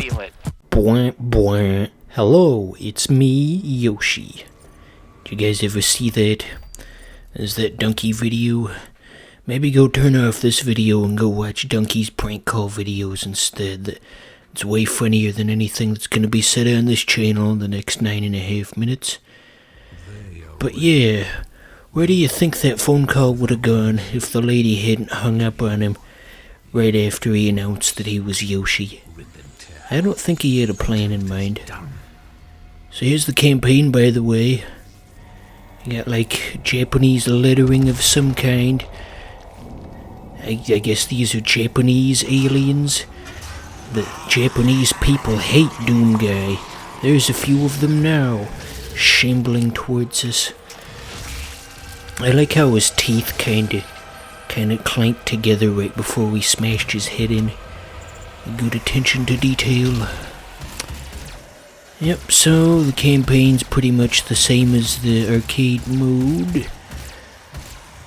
feeling? Bwah, bwah. Hello, it's me, Yoshi. Did you guys ever see that? Is that Donkey video? Maybe go turn off this video and go watch Donkey's prank call videos instead. It's way funnier than anything that's gonna be said on this channel in the next 9.5 minutes. But yeah, where do you think that phone call would have gone if the lady hadn't hung up on him right after he announced that he was Yoshi? I don't think he had a plan in mind. So here's the campaign, by the way. You got like Japanese lettering of some kind. I guess these are Japanese aliens. The Japanese people hate Doom Guy. There's a few of them now, shambling towards us. I like how his teeth kinda clanked together right before we smashed his head in. Good attention to detail. Yep, so the campaign's pretty much the same as the arcade mode.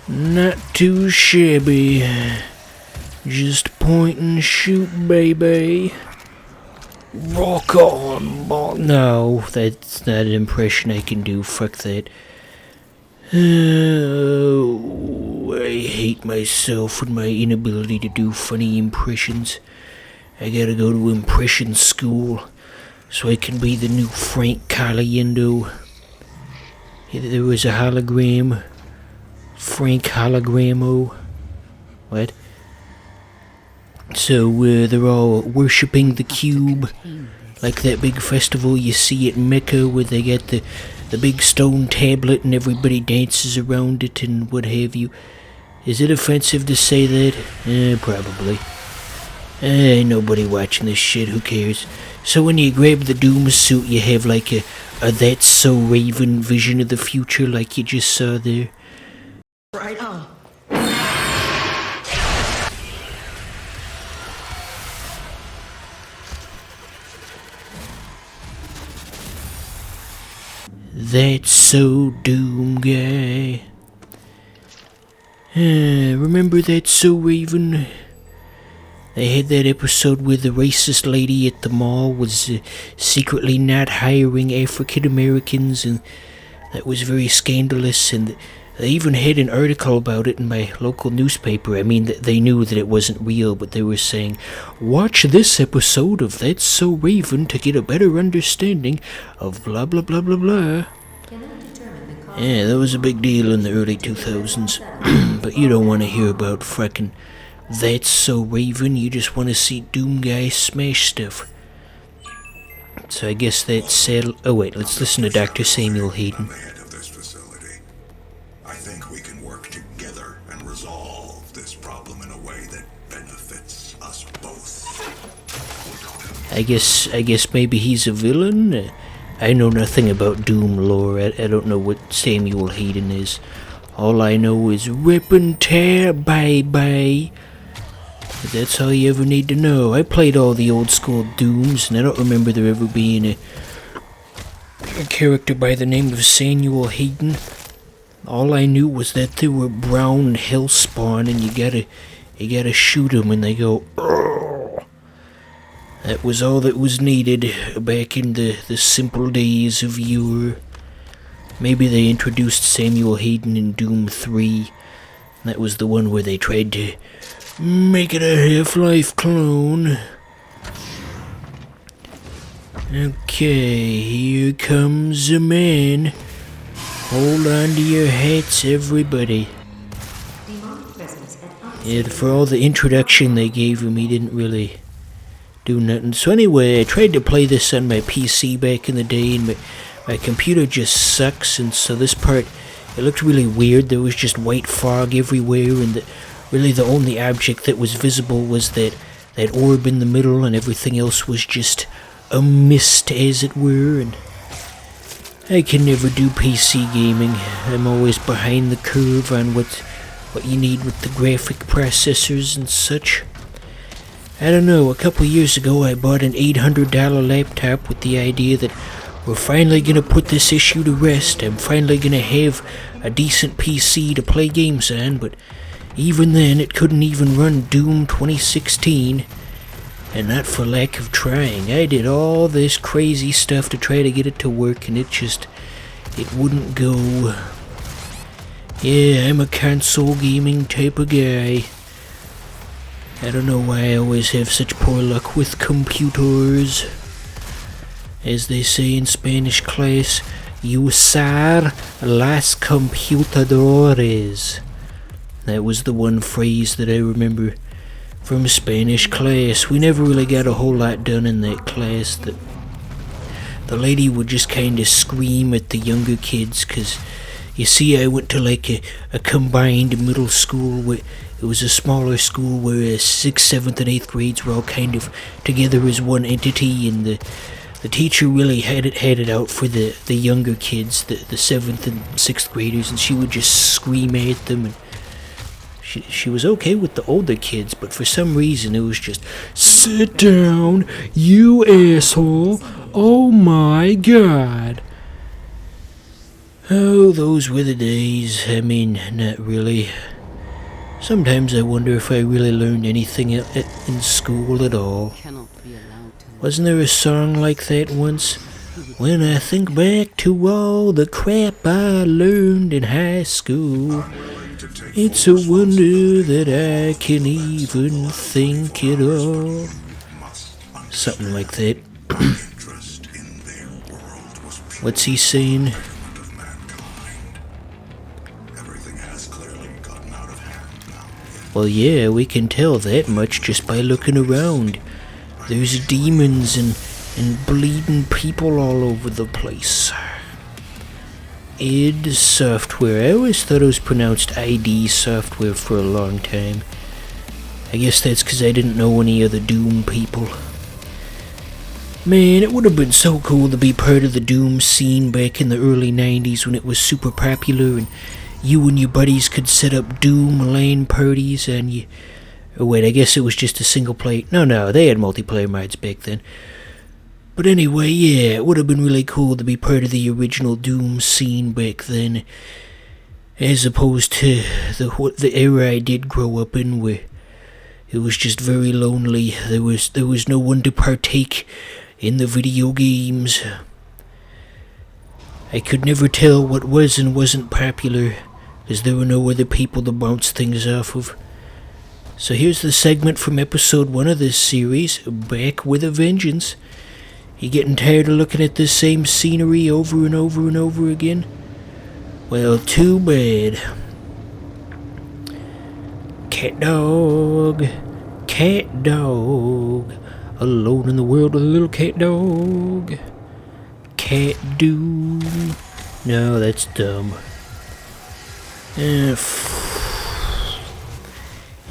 Not too shabby. Just point and shoot, baby. Rock on, no, that's not an impression I can do. Fuck that. Oh, I hate myself and my inability to do funny impressions. I gotta go to impression school so I can be the new Frank Caliendo. There was a hologram. Frank Hologramo. What? So they're all worshipping the cube, like that big festival you see at Mecca where they get the big stone tablet and everybody dances around it and what have you. Is it offensive to say that? Probably. Ain't nobody watching this shit, who cares? So when you grab the Doom suit, you have like a That's So Raven vision of the future like you just saw there. Right on. That's So Doom Guy. Remember That's So Raven? They had that episode where the racist lady at the mall was secretly not hiring African Americans, and that was very scandalous, and they even had an article about it in my local newspaper. I mean, they knew that it wasn't real, but they were saying, watch this episode of That's So Raven to get a better understanding of blah blah blah blah blah. Yeah, that was a big deal in the early 2000s. But you don't want to hear about frickin' That's So Raven, you just want to see Doom Guy smash stuff. So I guess that's settled. Oh wait, let's listen to Dr. Samuel Hayden. I think we can work together and resolve this problem in a way that benefits us both. I guess maybe he's a villain? I know nothing about Doom lore. I don't know what Samuel Hayden is. All I know is rip and tear, bye-bye. That's all you ever need to know. I played all the old school Dooms, and I don't remember there ever being a character by the name of Samuel Hayden. All I knew was that they were brown hellspawn, and you gotta shoot them, and they go, "Urgh." That was all that was needed back in the simple days of yore. Maybe they introduced Samuel Hayden in Doom 3. That was the one where they tried to make it a Half-Life clone. Okay, here comes a man. Hold on to your hats, everybody. Yeah, for all the introduction they gave him, he didn't really do nothing. So anyway, I tried to play this on my PC back in the day, and my computer just sucks, and so this part, it looked really weird. There was just white fog everywhere, and really the only object that was visible was that orb in the middle, and everything else was just a mist, as it were, and I can never do PC gaming. I'm always behind the curve on what you need with the graphic processors and such. I don't know, a couple years ago I bought an $800 laptop with the idea that we're finally gonna put this issue to rest. I'm finally gonna have a decent PC to play games on, but even then it couldn't even run Doom 2016. And not for lack of trying. I did all this crazy stuff to try to get it to work, and it wouldn't go. Yeah, I'm a console gaming type of guy. I don't know why I always have such poor luck with computers. As they say in Spanish class, usar las computadores. That was the one phrase that I remember from Spanish class. We never really got a whole lot done in that class. The lady would just kind of scream at the younger kids, because you see, I went to like a combined middle school. Where it was a smaller school where 6th, 7th, and 8th grades were all kind of together as one entity, and the teacher really had it out for the younger kids, the 7th and 6th graders, and she would just scream at them. And she was okay with the older kids, but for some reason it was just, "Sit down, you asshole! Oh my God!" Oh, those were the days. I mean, not really. Sometimes I wonder if I really learned anything in school at all. Wasn't there a song like that once? When I think back to all the crap I learned in high school, it's a wonder that I can even think at all. Something like that. What's he saying? Well, yeah, we can tell that much just by looking around. There's demons and bleeding people all over the place. id Software. I always thought it was pronounced ID Software for a long time. I guess that's because I didn't know any other Doom people. Man, it would have been so cool to be part of the Doom scene back in the early 90s when it was super popular and you and your buddies could set up Doom LAN parties and you... Oh wait, I guess it was just a single player. No, they had multiplayer mods back then. But anyway, yeah, it would have been really cool to be part of the original Doom scene back then, as opposed to the era I did grow up in, where it was just very lonely. There was no one to partake in the video games. I could never tell what was and wasn't popular, because there were no other people to bounce things off of. So here's the segment from episode 1 of this series, Back with a Vengeance. You getting tired of looking at this same scenery over and over and over again? Well, too bad. Catdog, Catdog, alone in the world with a little cat dog. Cat Doom. No, that's dumb. You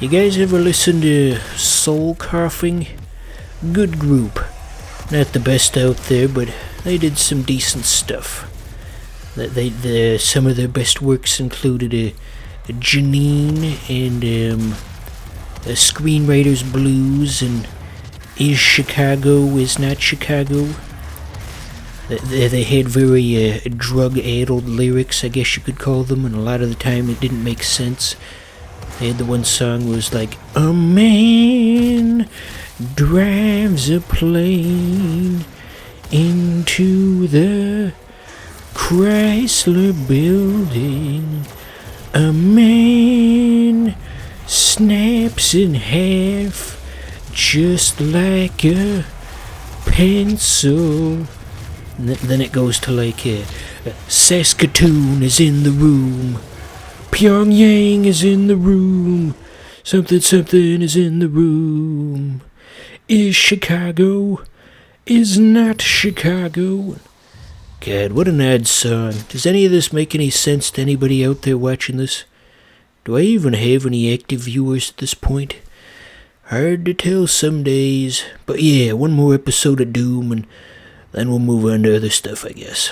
guys ever listen to Soul Coughing? Good group. Not the best out there, but they did some decent stuff. Some of their best works included a Janine and a Screenwriter's Blues and Is Chicago, Is Not Chicago. They had very drug-addled lyrics, I guess you could call them, and a lot of the time it didn't make sense. They had the one song was like, a man drives a plane into the Chrysler building. A man snaps in half just like a pencil. And then it goes to like Saskatoon is in the room. Pyongyang is in the room. Something is in the room. Is Chicago? Is not Chicago? God, what an odd song. Does any of this make any sense to anybody out there watching this? Do I even have any active viewers at this point? Hard to tell some days. But yeah, one more episode of Doom and then we'll move on to other stuff, I guess.